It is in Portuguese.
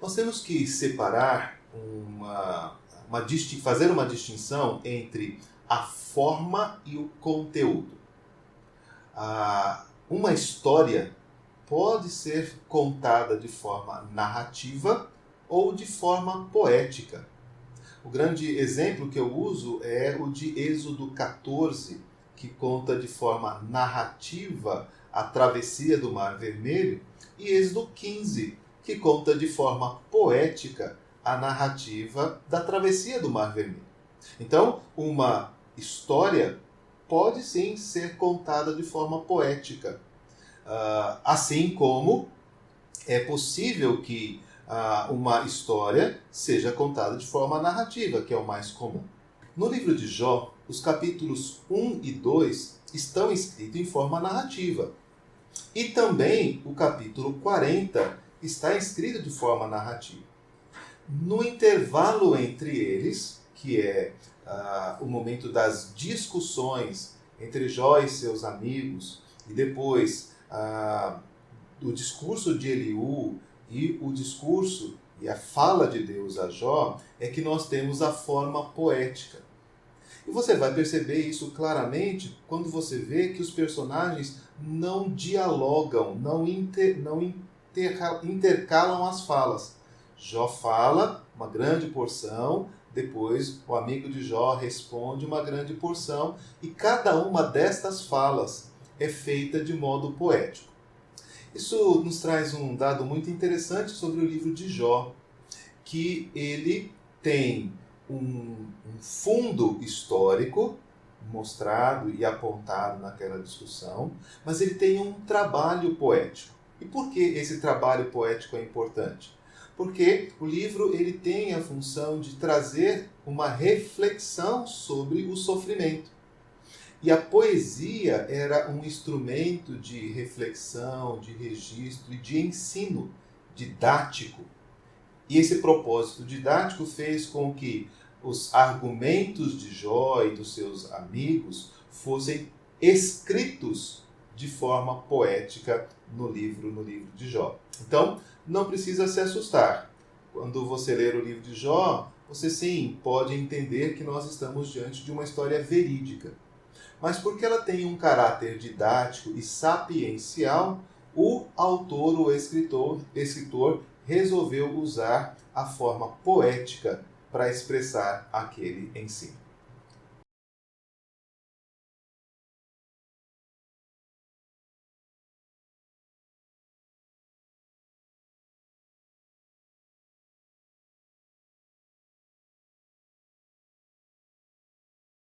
Nós temos que separar fazer uma distinção entre a forma e o conteúdo. Uma história pode ser contada de forma narrativa ou de forma poética. O grande exemplo que eu uso é o de Êxodo 14, que conta de forma narrativa a travessia do Mar Vermelho, e Êxodo 15, que conta de forma poética a narrativa da travessia do Mar Vermelho. Então, uma história pode sim ser contada de forma poética, assim como é possível que uma história seja contada de forma narrativa, que é o mais comum. No livro de Jó, os capítulos 1 e 2 estão escritos em forma narrativa. E também o capítulo 40 está escrito de forma narrativa. No intervalo entre eles, que é o momento das discussões entre Jó e seus amigos, e depois o discurso de Eliú e o discurso e a fala de Deus a Jó, é que nós temos a forma poética. E você vai perceber isso claramente quando você vê que os personagens não dialogam, não intercalam as falas. Jó fala uma grande porção, depois o amigo de Jó responde uma grande porção, e cada uma destas falas é feita de modo poético. Isso nos traz um dado muito interessante sobre o livro de Jó, que ele tem um fundo histórico mostrado e apontado naquela discussão, mas ele tem um trabalho poético. E por que esse trabalho poético é importante? Porque o livro ele tem a função de trazer uma reflexão sobre o sofrimento. E a poesia era um instrumento de reflexão, de registro e de ensino didático. E esse propósito didático fez com que os argumentos de Jó e dos seus amigos fossem escritos de forma poética no livro de Jó. Então, não precisa se assustar. Quando você ler o livro de Jó, você sim pode entender que nós estamos diante de uma história verídica. Mas porque ela tem um caráter didático e sapiencial, o autor, o escritor, resolveu usar a forma poética para expressar aquele ensino.